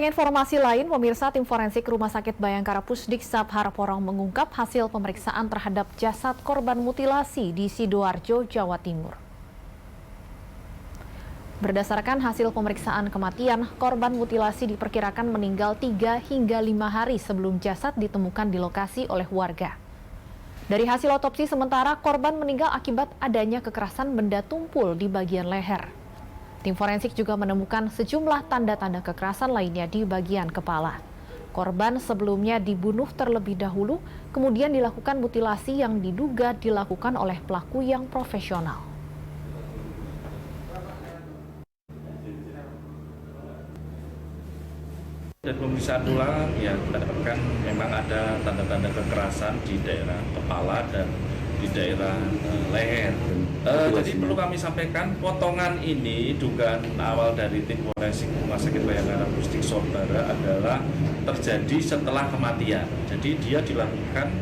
Informasi lain, pemirsa, tim forensik Rumah Sakit Bayangkara Pusdikshab Haraporong mengungkap hasil pemeriksaan terhadap jasad korban mutilasi di Sidoarjo, Jawa Timur. Berdasarkan hasil pemeriksaan kematian, korban mutilasi diperkirakan meninggal 3 hingga 5 hari sebelum jasad ditemukan di lokasi oleh warga. Dari hasil otopsi sementara, korban meninggal akibat adanya kekerasan benda tumpul di bagian leher. Tim forensik juga menemukan sejumlah tanda-tanda kekerasan lainnya di bagian kepala. Korban sebelumnya dibunuh terlebih dahulu, kemudian dilakukan mutilasi yang diduga dilakukan oleh pelaku yang profesional. Dari pemeriksaan ulang, ya kita dapatkan memang ada tanda-tanda kekerasan di daerah kepala dan di daerah leher. Jadi perlu kami sampaikan, potongan ini dugaan awal dari tim forensik Rumah Sakit Bayangkara Pusdikshab adalah terjadi setelah kematian. Jadi dia dilakukan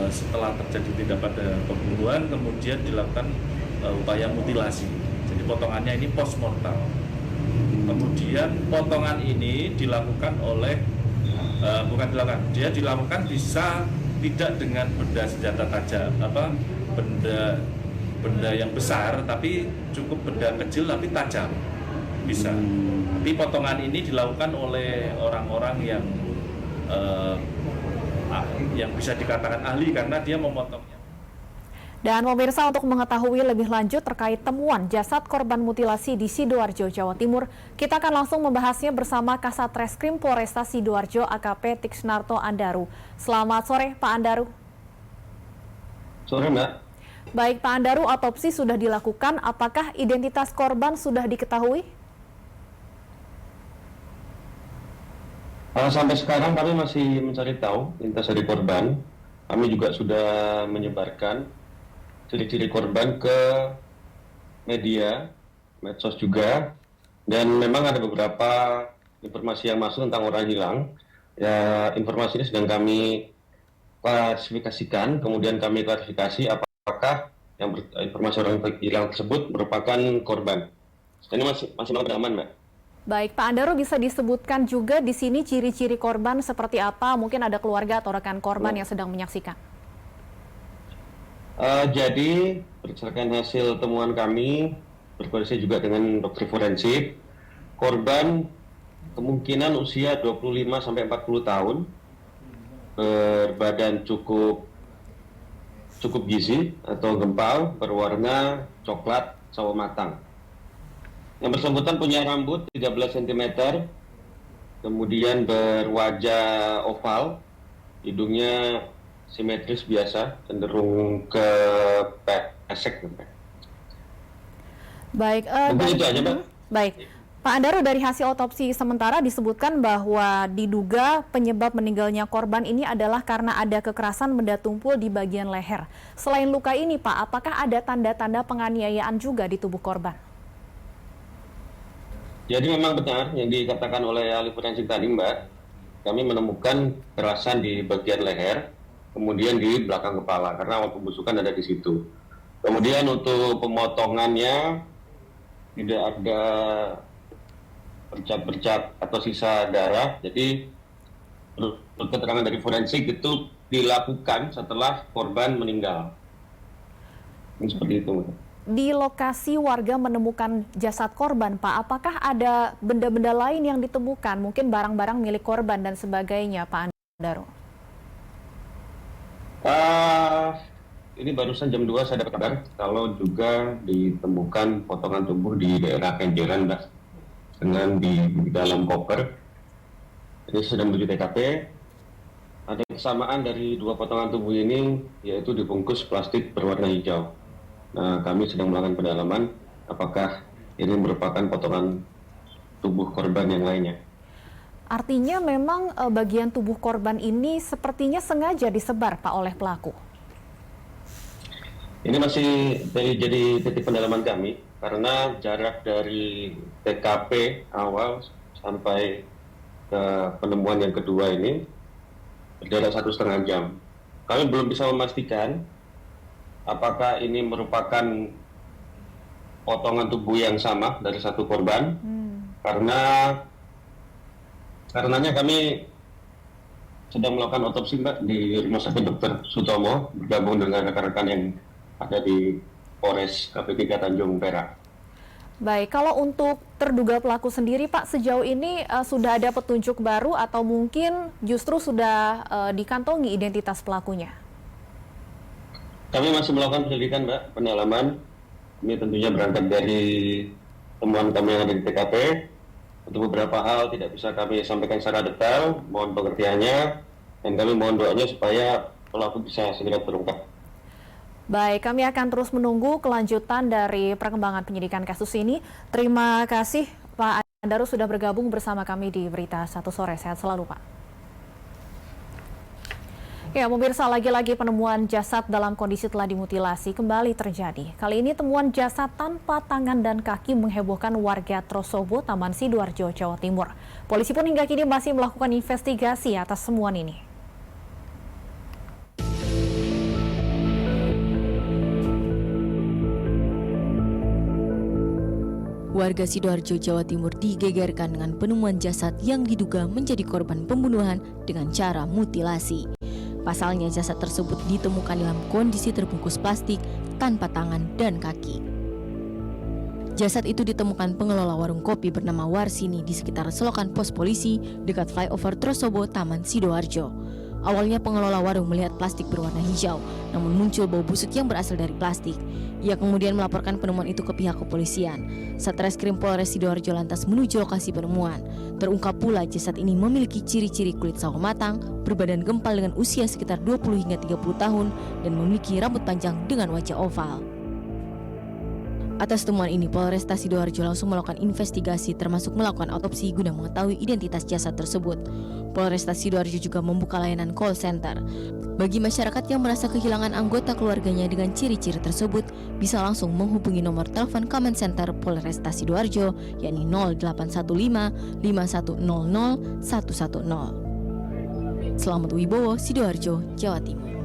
setelah terjadi tindak pada pembunuhan, kemudian dilakukan upaya mutilasi. Jadi potongannya ini post mortem. Kemudian potongan ini dilakukan oleh dia dilakukan bisa tidak dengan benda senjata tajam, benda yang besar, tapi cukup benda kecil tapi tajam bisa. Tapi potongan ini dilakukan oleh orang-orang yang bisa dikatakan ahli karena dia memotongnya. Dan pemirsa, untuk mengetahui lebih lanjut terkait temuan jasad korban mutilasi di Sidoarjo, Jawa Timur, kita akan langsung membahasnya bersama Kasat Reskrim Polresta Sidoarjo AKP Tiksnarto Andaru. Selamat sore, Pak Andaru. Sore, Mbak. Baik, Pak Andaru, otopsi sudah dilakukan. Apakah identitas korban sudah diketahui? Sampai sekarang kami masih mencari tahu identitas dari korban. Kami juga sudah menyebarkan ciri-ciri korban ke media, medsos juga, dan memang ada beberapa informasi yang masuk tentang orang hilang. Ya, informasi ini sedang kami klasifikasikan, kemudian kami klarifikasi apakah informasi orang hilang tersebut merupakan korban. Ini masih aman, Mbak. Baik, Pak Andaru, bisa disebutkan juga di sini ciri-ciri korban seperti apa? Mungkin ada keluarga atau rekan korban yang sedang menyaksikan. Jadi berdasarkan hasil temuan kami, berkoordinasi juga dengan dokter forensik, korban kemungkinan usia 25-40 tahun, berbadan cukup gizi atau gempal, berwarna coklat sawo matang. Yang bersangkutan punya rambut 13 cm, kemudian berwajah oval, hidungnya simetris biasa, cenderung ke pesek. Baik, itu aja, Mbak. Baik, Pak Andaru, dari hasil otopsi sementara disebutkan bahwa diduga penyebab meninggalnya korban ini adalah karena ada kekerasan benda tumpul di bagian leher. Selain luka ini, Pak, apakah ada tanda-tanda penganiayaan juga di tubuh korban? Jadi memang benar yang dikatakan oleh ahli forensik tadi, Mbak. Kami menemukan kekerasan di bagian leher, kemudian di belakang kepala, karena awal pembusukan ada di situ. Kemudian untuk pemotongannya tidak ada bercak-bercak atau sisa darah, jadi menurut keterangan dari forensik itu dilakukan setelah korban meninggal. Seperti itu. Di lokasi warga menemukan jasad korban, Pak, apakah ada benda-benda lain yang ditemukan, mungkin barang-barang milik korban dan sebagainya, Pak Andaru? Ini barusan jam 2 saya dapat kabar kalau juga ditemukan potongan tubuh di daerah Kenjeran, dengan di dalam koper. Ini sudah menuju TKP. Ada kesamaan dari dua potongan tubuh ini, yaitu dibungkus plastik berwarna hijau. Nah, kami sedang melakukan pendalaman apakah ini merupakan potongan tubuh korban yang lainnya. Artinya memang bagian tubuh korban ini sepertinya sengaja disebar, Pak, oleh pelaku. Ini masih jadi titik pendalaman kami, karena jarak dari TKP awal sampai ke penemuan yang kedua ini berjarak 1,5 jam. Kami belum bisa memastikan apakah ini merupakan potongan tubuh yang sama dari satu korban, karena Karenanya kami sedang melakukan otopsi Mbak di Rumah Sakit Dr. Sutomo bergabung dengan rekan-rekan yang ada di Polres KP3 Tanjung Perak. Baik, kalau untuk terduga pelaku sendiri Pak, sejauh ini sudah ada petunjuk baru atau mungkin justru sudah dikantongi identitas pelakunya? Kami masih melakukan penyelidikan Mbak, pendalaman. Ini tentunya berangkat dari temuan kami yang ada di TKP. Untuk beberapa hal tidak bisa kami sampaikan secara detail, mohon pengertiannya, dan kami mohon doanya supaya pelaku bisa segera terungkap. Baik, kami akan terus menunggu kelanjutan dari perkembangan penyidikan kasus ini. Terima kasih Pak Andarus sudah bergabung bersama kami di Berita Satu Sore. Sehat selalu Pak. Ya, pemirsa, lagi-lagi penemuan jasad dalam kondisi telah dimutilasi kembali terjadi. Kali ini temuan jasad tanpa tangan dan kaki menghebohkan warga Trosobo, Taman Sidoarjo, Jawa Timur. Polisi pun hingga kini masih melakukan investigasi atas temuan ini. Warga Sidoarjo, Jawa Timur digegerkan dengan penemuan jasad yang diduga menjadi korban pembunuhan dengan cara mutilasi. Pasalnya jasad tersebut ditemukan dalam kondisi terbungkus plastik tanpa tangan dan kaki. Jasad itu ditemukan pengelola warung kopi bernama Warsini di sekitar selokan pos polisi dekat flyover Trosobo, Taman Sidoarjo. Awalnya pengelola warung melihat plastik berwarna hijau, namun muncul bau busuk yang berasal dari plastik. Ia kemudian melaporkan penemuan itu ke pihak kepolisian. Satreskrim Polres Sidoarjo lantas menuju lokasi penemuan. Terungkap pula jasad ini memiliki ciri-ciri kulit sawo matang, berbadan gempal dengan usia sekitar 20 hingga 30 tahun, dan memiliki rambut panjang dengan wajah oval. Atas temuan ini, Polresta Sidoarjo langsung melakukan investigasi termasuk melakukan autopsi guna mengetahui identitas jasad tersebut. Polresta Sidoarjo juga membuka layanan call center. Bagi masyarakat yang merasa kehilangan anggota keluarganya dengan ciri-ciri tersebut, bisa langsung menghubungi nomor telepon Comment Center Polresta Sidoarjo, yakni 0815 5100 110. Selamat Wibowo, Sidoarjo, Jawa Timur.